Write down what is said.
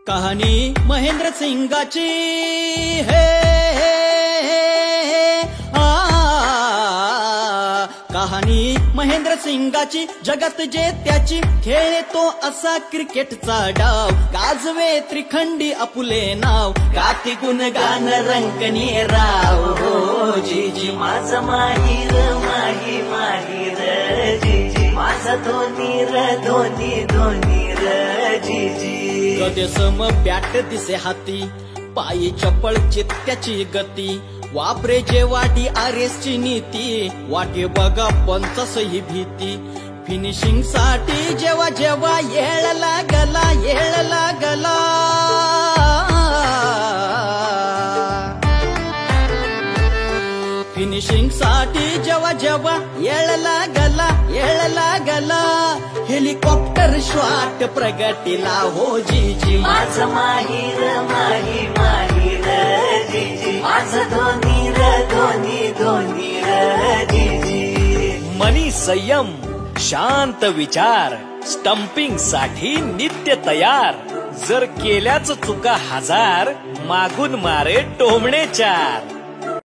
कहाणी महेंद्र सिंगाची हे कहाणी महेंद्र सिंगाची जगत जे त्याची खेळे तो असा क्रिकेटचा डाव गाजवे त्रिखंडी आपुले नाव गाती गुणगान रंकनी राव हो जीजी माझं माहीर माही माहीर जीजी माझा धोनी र धोनी धोनी र जीजी कदे सम बॅट दिसे हाती पायी चपळ चित्त्याची गती वापरे जे वाटी आरेसची नीती वाटे बघा पंचसही भीती फिनिशिंग साठी जेव्हा जेव्हा येळ लागला फिनिशिंग साठी जेव्हा जेव्हा येळ लागला हेलिकॉप्टर शॉट प्रगतीला हो जीजी माझं माहीर माही माहीर जीजी माझं धोनी र धोनी धोनी र जीजी मनी संयम शांत विचार स्टंपिंग साठी नित्य तयार जर केल्याच चुका हजार मागून मारे टोमणे चार